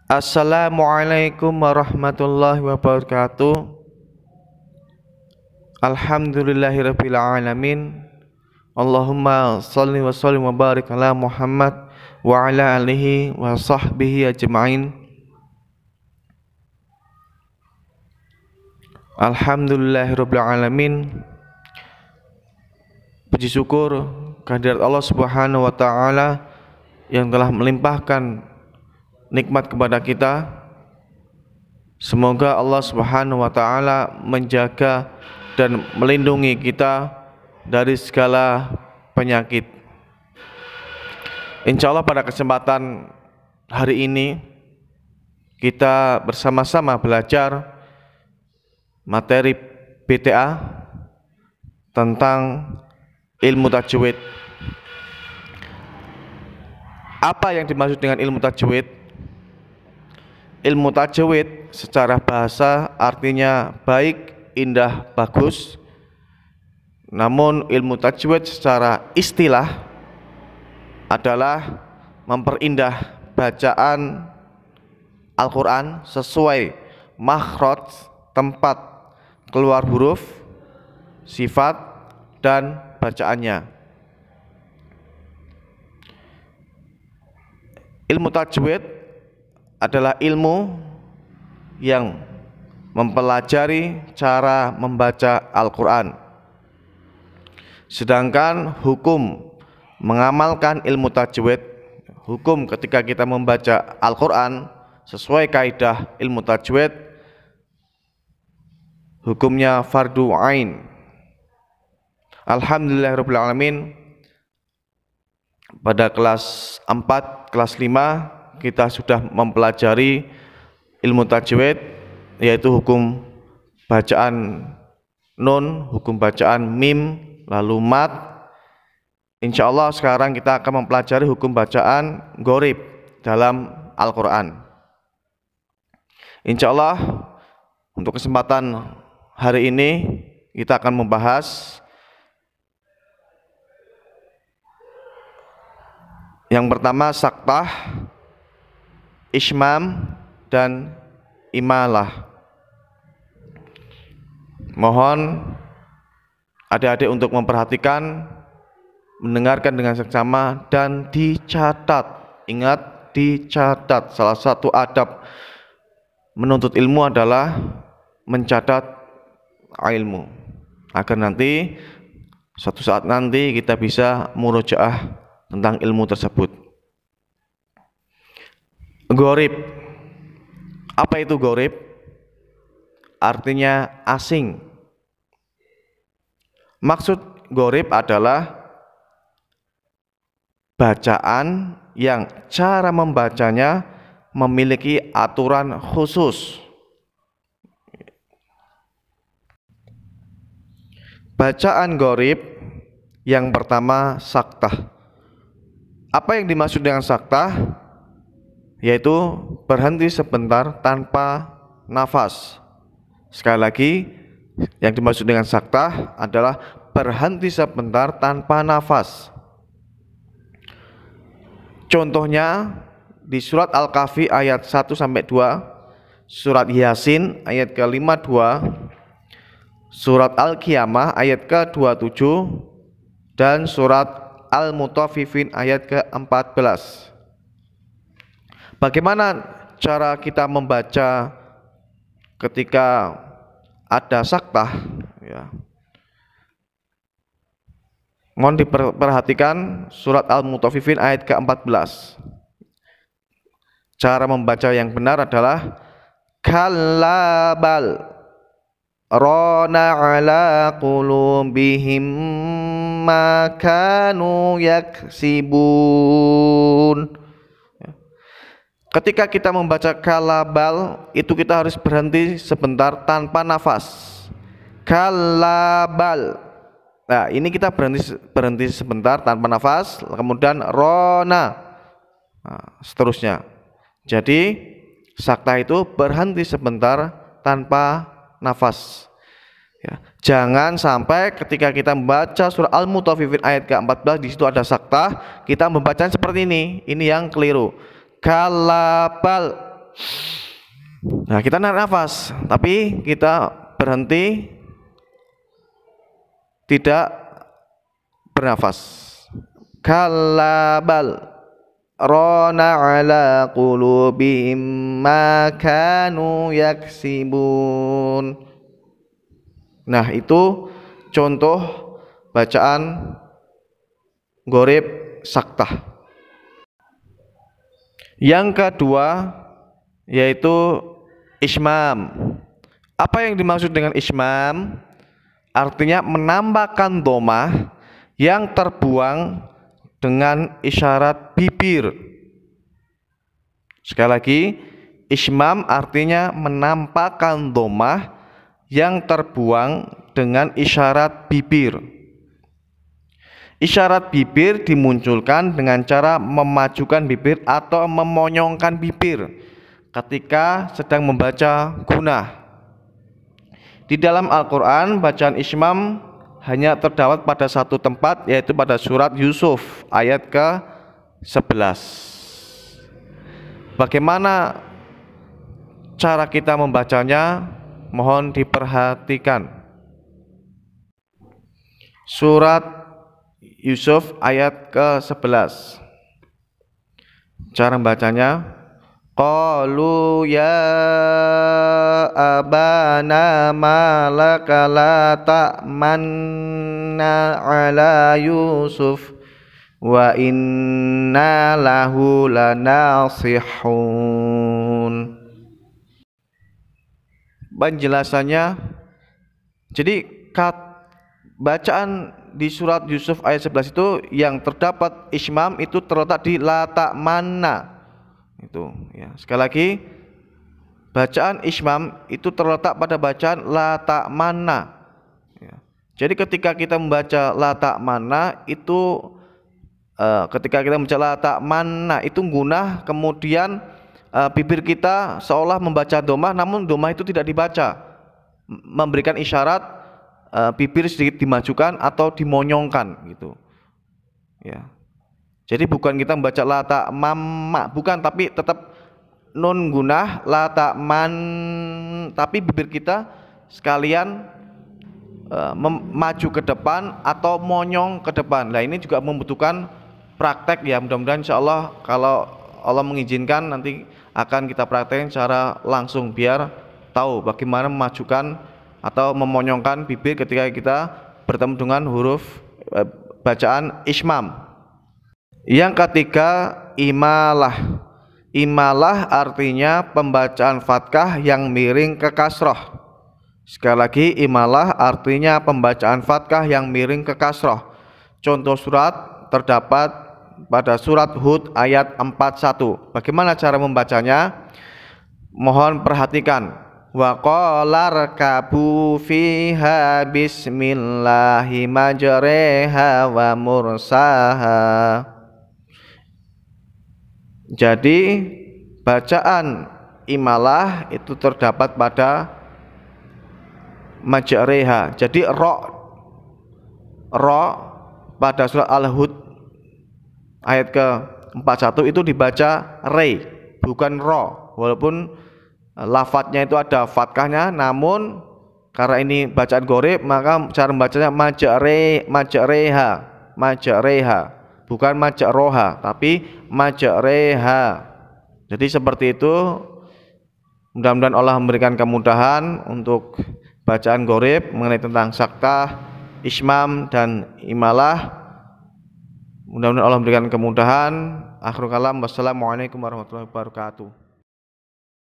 Assalamualaikum warahmatullahi wabarakatuh. Alhamdulillahirabbil alamin. Allahumma shalli wa sallim wa barik ala Muhammad wa ala alihi wa sahbihi ajma'in. Alhamdulillahirabbil alamin. Puji syukur kehadirat Allah Subhanahu wa taala yang telah melimpahkan nikmat kepada kita. Semoga Allah Subhanahu wa taala menjaga dan melindungi kita dari segala penyakit. Insya Allah pada kesempatan hari ini kita bersama-sama belajar materi BTA tentang ilmu tajwid. Apa yang dimaksud dengan ilmu tajwid? Ilmu tajwid secara bahasa artinya baik, indah, bagus. Namun ilmu tajwid secara istilah adalah memperindah bacaan Al-Quran sesuai makhraj, tempat keluar huruf, sifat, dan bacaannya. Ilmu tajwid adalah ilmu yang mempelajari cara membaca Al-Quran. Sedangkan hukum mengamalkan ilmu tajwid, hukum ketika kita membaca Al-Quran sesuai kaidah ilmu tajwid, hukumnya fardu ain. Alhamdulillahirabbil alamin. Pada kelas 4, kelas 5 kita sudah mempelajari ilmu tajwid, yaitu hukum bacaan nun, hukum bacaan mim, lalu mat. Insya Allah sekarang kita akan mempelajari hukum bacaan gharib dalam Al-Quran. Insya Allah untuk kesempatan hari ini kita akan membahas yang pertama saktah, ismam, dan imalah. Mohon adik-adik untuk memperhatikan, mendengarkan dengan seksama, dan dicatat. Ingat, dicatat. Salah satu adab menuntut ilmu adalah mencatat ilmu, agar nanti suatu saat nanti kita bisa murojaah tentang ilmu tersebut. Gharib. Apa itu gharib? Artinya asing. Maksud gharib adalah bacaan yang cara membacanya memiliki aturan khusus. Bacaan gharib yang pertama saktah. Apa yang dimaksud dengan saktah? Yaitu berhenti sebentar tanpa nafas. Sekali lagi, yang dimaksud dengan saktah adalah berhenti sebentar tanpa nafas. Contohnya di surat Al-Kahfi ayat 1-2, surat Yasin ayat ke-52, surat Al-Qiyamah ayat ke-27, dan surat Al-Mutaffifin ayat ke-14. Bagaimana cara kita membaca ketika ada saktah? Ya. Mohon diperhatikan surat Al-Mutaffifin ayat ke-14. Cara membaca yang benar adalah kallabal rana ala qulubihim ma kanu yaksibun. Ketika kita membaca kalabal, itu kita harus berhenti sebentar tanpa nafas. Kalabal. Nah, ini kita berhenti sebentar tanpa nafas, kemudian rona. Nah, seterusnya. Jadi saktah itu berhenti sebentar tanpa nafas. Ya, jangan sampai ketika kita membaca surah Al-Mutaffifin ayat ke-14 di situ ada saktah, kita membaca seperti ini. Ini yang keliru. Kalabal. Nah, kita narik nafas, tapi kita berhenti tidak bernafas. Kalabal rona ala qulubihim ma kanu yaksibun. Nah, itu contoh bacaan gharib saktah. Yang kedua yaitu ismam. Apa yang dimaksud dengan ismam? Artinya menambahkan domah yang terbuang dengan isyarat bibir. Sekali lagi, ismam artinya menampakkan domah yang terbuang dengan isyarat bibir. Isyarat bibir dimunculkan dengan cara memajukan bibir atau memonyongkan bibir ketika sedang membaca gunah. Di dalam Al-Quran, bacaan ismam hanya terdapat pada satu tempat, yaitu pada surat Yusuf ayat ke-11. Bagaimana cara kita membacanya? Mohon diperhatikan. Surat Yusuf ayat ke-11. Cara membacanya, qalu ya abana malaka la ta'manna ala Yusuf wa inna lahu lanasihun. Penjelasannya, jadi bacaan di surat Yusuf ayat 11 itu yang terdapat ismam itu terletak di la ta'manna. Itu ya. Sekali lagi, bacaan ismam itu terletak pada bacaan la ta'manna ya. Jadi ketika kita membaca la ta'manna itu ketika kita membaca la ta'manna itu gunah, kemudian bibir kita seolah membaca domah, namun domah itu tidak dibaca, memberikan isyarat bibir sedikit dimajukan atau dimonyongkan gitu ya. Jadi bukan kita membaca la ta'mamma, bukan, tapi tetap nun gunah la ta'man, tapi bibir kita sekalian maju ke depan atau monyong ke depan. Nah, ini juga membutuhkan praktek ya. Mudah-mudahan insyaallah kalau Allah mengizinkan nanti akan kita praktekin secara langsung biar tahu bagaimana memajukan atau memonyongkan bibir ketika kita bertemu dengan huruf bacaan ismam. Yang ketiga, imalah. Imalah artinya pembacaan fathah yang miring ke kasroh. Sekali lagi, imalah artinya pembacaan fathah yang miring ke kasroh. Contoh surat terdapat pada surat Hud ayat 41. Bagaimana cara membacanya? Mohon perhatikan. Wa qala rakabu fiha bismillahi majreha wa mursaha. Jadi bacaan imalah itu terdapat pada majreha. Jadi ro pada surat Al-Hud ayat ke-41 itu dibaca re, bukan ro. Walaupun lafadznya itu ada fathahnya, namun karena ini bacaan gharib maka cara membacanya majreha, bukan majroha, tapi majreha. Jadi seperti itu. Mudah-mudahan Allah memberikan kemudahan untuk bacaan gharib mengenai tentang saktah, ismam dan imalah. Mudah-mudahan Allah memberikan kemudahan. Akhirul kalam, wassalamualaikum warahmatullahi wabarakatuh.